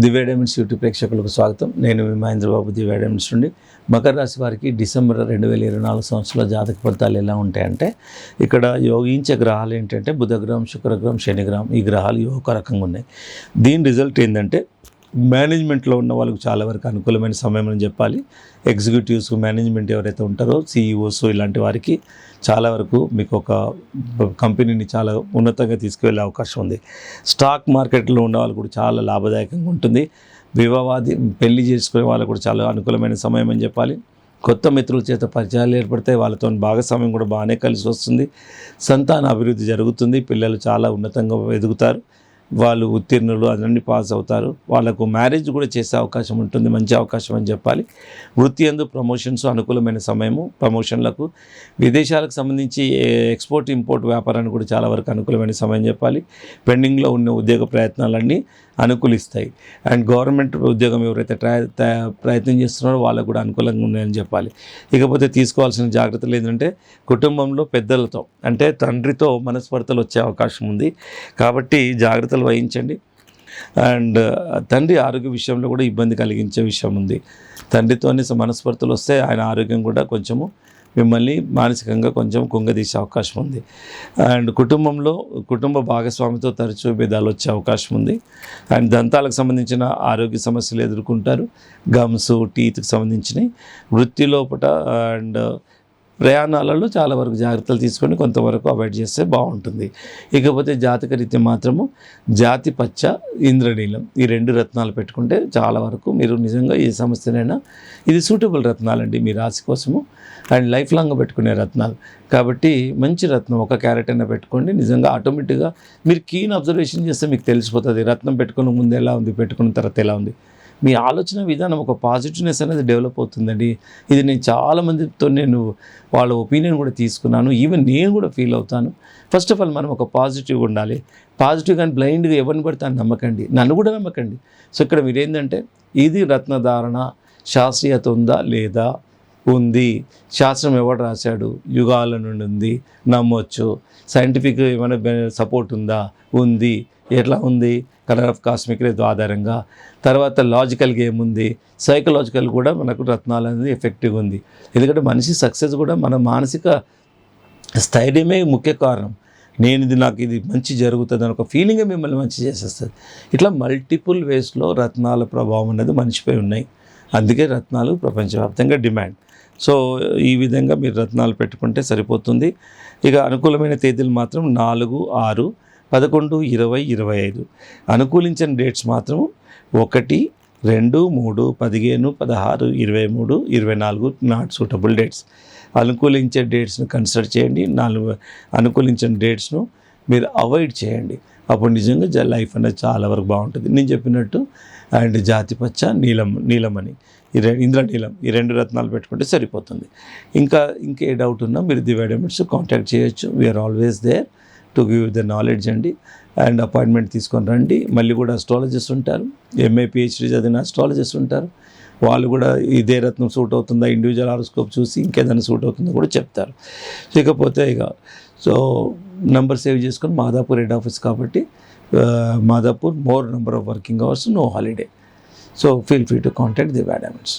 దివ్య diamonds YouTube ప్రేక్షకులకు స్వాగతం. నేను మీ మహేంద్రబాబు, దివ్య డైమండ్స్ నుండి. మకర రాశి వారికి డిసెంబర్ 2024 సంవత్సరంలో జాతక ఫలితాలు ఎలా ఉంటాయంటే, ఇక్కడ యోగించే గ్రహాలు ఏంటంటే బుధగ్రహం, శుక్రగ్రహం, శనిగ్రహం. ఈ గ్రహాలు యోగ రకంగా ఉన్నాయి. దీని రిజల్ట్ ఏంటంటే మేనేజ్మెంట్లో ఉన్న వాళ్ళకు చాలా వరకు అనుకూలమైన సమయం అని చెప్పాలి. ఎగ్జిక్యూటివ్స్, మేనేజ్మెంట్ ఎవరైతే ఉంటారో సిఇఓస్, ఇలాంటి వారికి చాలా వరకు మీకు ఒక కంపెనీని చాలా ఉన్నతంగా తీసుకువెళ్ళే అవకాశం ఉంది. స్టాక్ మార్కెట్లో ఉన్న వాళ్ళు కూడా చాలా లాభదాయకంగా ఉంటుంది. వివాహాది పెళ్లి చేసుకునే వాళ్ళకు కూడా చాలా అనుకూలమైన సమయం అని చెప్పాలి. కొత్త మిత్రుల చేత పరిచయాలు ఏర్పడతాయి. వాళ్ళతో భాగస్వామ్యం కూడా బాగానే కలిసి వస్తుంది. సంతాన అభివృద్ధి జరుగుతుంది. పిల్లలు చాలా ఉన్నతంగా ఎదుగుతారు. వాళ్ళు ఉత్తీర్ణులు, అన్నీ పాస్ అవుతారు. వాళ్ళకు మ్యారేజ్ కూడా చేసే అవకాశం ఉంటుంది. మంచి అవకాశం అని చెప్పాలి. వృత్తి యందు ప్రమోషన్స్ అనుకూలమైన సమయము. ప్రమోషన్లకు, విదేశాలకు సంబంధించి ఎక్స్పోర్ట్ ఇంపోర్ట్ వ్యాపారాన్ని కూడా చాలా వరకు అనుకూలమైన సమయం చెప్పాలి. పెండింగ్లో ఉన్న ఉద్యోగ ప్రయత్నాలన్నీ అనుకూలిస్తాయి. అండ్ గవర్నమెంట్ ఉద్యోగం ఎవరైతే ప్రయత్నం చేస్తున్నారో వాళ్ళకు కూడా అనుకూలంగా ఉన్నాయని చెప్పాలి. ఇకపోతే తీసుకోవాల్సిన జాగ్రత్తలు ఏంటంటే, కుటుంబంలో పెద్దలతో అంటే తండ్రితో మనస్పర్ధలు వచ్చే అవకాశం ఉంది. కాబట్టి జాగ్రత్తలు వహించండి. అండ్ తండ్రి ఆరోగ్య విషయంలో కూడా ఇబ్బంది కలిగించే విషయం ఉంది. తండ్రితోనే మనస్పర్ధలు వస్తే ఆయన ఆరోగ్యం కూడా కొంచెము మిమ్మల్ని మానసికంగా కొంచెం కుంగదీసే అవకాశం ఉంది. అండ్ కుటుంబ భాగస్వామితో తరచూ భేదాలు వచ్చే అవకాశం ఉంది. అండ్ దంతాలకు సంబంధించిన ఆరోగ్య సమస్యలు ఎదుర్కొంటారు. గమ్స్, టీత్కి సంబంధించినవి. వృత్తి లోపల అండ్ ప్రయాణాలలో చాలా వరకు జాగ్రత్తలు తీసుకొని కొంతవరకు అవాయిడ్ చేస్తే బాగుంటుంది. ఇకపోతే జాతకరీత్యా మాత్రము జాతి పచ్చ, ఇంద్రనీలం, ఈ 2 రత్నాలు పెట్టుకుంటే చాలా వరకు మీరు నిజంగా ఏ సమస్యనైనా, ఇది సూటబుల్ రత్నాలండి మీ రాశి కోసము. అండ్ లైఫ్ లాంగ్ పెట్టుకునే రత్నాలు కాబట్టి మంచి రత్నం ఒక క్యారెట్ అయినా పెట్టుకోండి. నిజంగా ఆటోమేటిక్గా మీరు కీన్ అబ్జర్వేషన్ చేస్తే మీకు తెలిసిపోతుంది రత్నం పెట్టుకున్న ముందు ఎలా ఉంది, పెట్టుకున్న తర్వాత ఎలా ఉంది. మీ ఆలోచన విధానం ఒక పాజిటివ్నెస్ అనేది డెవలప్ అవుతుందండి. ఇది నేను చాలామందితో వాళ్ళ ఒపీనియన్ కూడా తీసుకున్నాను. ఈవెన్ నేను కూడా ఫీల్ అవుతాను. ఫస్ట్ ఆఫ్ ఆల్ మనం ఒక పాజిటివ్గా ఉండాలి. పాజిటివ్ కానీ బ్లైండ్గా ఎవరిని పడితే అని నమ్మకండి, నన్ను కూడా నమ్మకండి. సో ఇక్కడ మీరేంటంటే, ఇది రత్నధారణ శాస్త్రీయత ఉందా లేదా, ఉంది, శాస్త్రం ఎవడు రాశాడు, యుగాల నుండి ఉంది, నమ్మొచ్చు. సైంటిఫిక్ ఏమైనా సపోర్ట్ ఉందా, ఉంది. ఎట్లా ఉంది, కలర్ ఆఫ్ కాస్మిక్ రేస్ ఆధారంగా. తర్వాత లాజికల్గా ఏముంది, సైకలాజికల్ కూడా మనకు రత్నాలు అనేది ఎఫెక్టివ్గా ఉంది. ఎందుకంటే మనిషి సక్సెస్ కూడా మన మానసిక స్థైర్యమే ముఖ్య కారణం. నాకు ఇది మంచి జరుగుతుంది అని ఒక ఫీలింగే మిమ్మల్ని మంచి చేసేస్తుంది. ఇట్లా మల్టిపుల్ వేస్లో రత్నాల ప్రభావం అనేది మనిషిపై ఉన్నాయి. అందుకే రత్నాలు ప్రపంచవ్యాప్తంగా డిమాండ్. సో ఈ విధంగా మీరు రత్నాలు పెట్టుకుంటే సరిపోతుంది. ఇక అనుకూలమైన తేదీలు మాత్రం 4, 6, 11, 20, 25. అనుకూలించిన డేట్స్ మాత్రం 1, 2, 3, 15, 16, 23, 24 నాట్ సూటబుల్ డేట్స్. అనుకూలించే డేట్స్ను కన్సిడర్ చేయండి. అనుకూలించిన డేట్స్ను మీరు అవాయిడ్ చేయండి. అప్పుడు నిజంగా లైఫ్ అనేది చాలా వరకు బాగుంటుంది. నేను చెప్పినట్టు అండ్ జాతిపచ్చ, నీలమణి, ఇంద్రనీలం, ఈ 2 రత్నాలు పెట్టుకుంటే సరిపోతుంది. ఇంకే డౌట్ ఉన్నా మీరు దివ్య డైమండ్స్ కాంటాక్ట్ చేయొచ్చు. We're always there to give the knowledge అండి. అండ్ అపాయింట్మెంట్ తీసుకొని రండి. మళ్ళీ కూడా అస్ట్రాలజిస్ట్ ఉంటారు, MA PhD చదివిన అస్ట్రాలజిస్ట్ ఉంటారు. వాళ్ళు కూడా ఇదే రత్నం సూట్ అవుతుందా, ఇండివిజువల్ హారోస్కోప్ చూసి ఇంకేదైనా సూట్ అవుతుందో కూడా చెప్తారు. ఇకపోతే సో నెంబర్ సేవ్ చేసుకొని మాదాపూర్ హెడ్ ఆఫీస్ కాబట్టి Madhapur, more number of working hours, no holiday. So feel free to contact Divya Diamonds.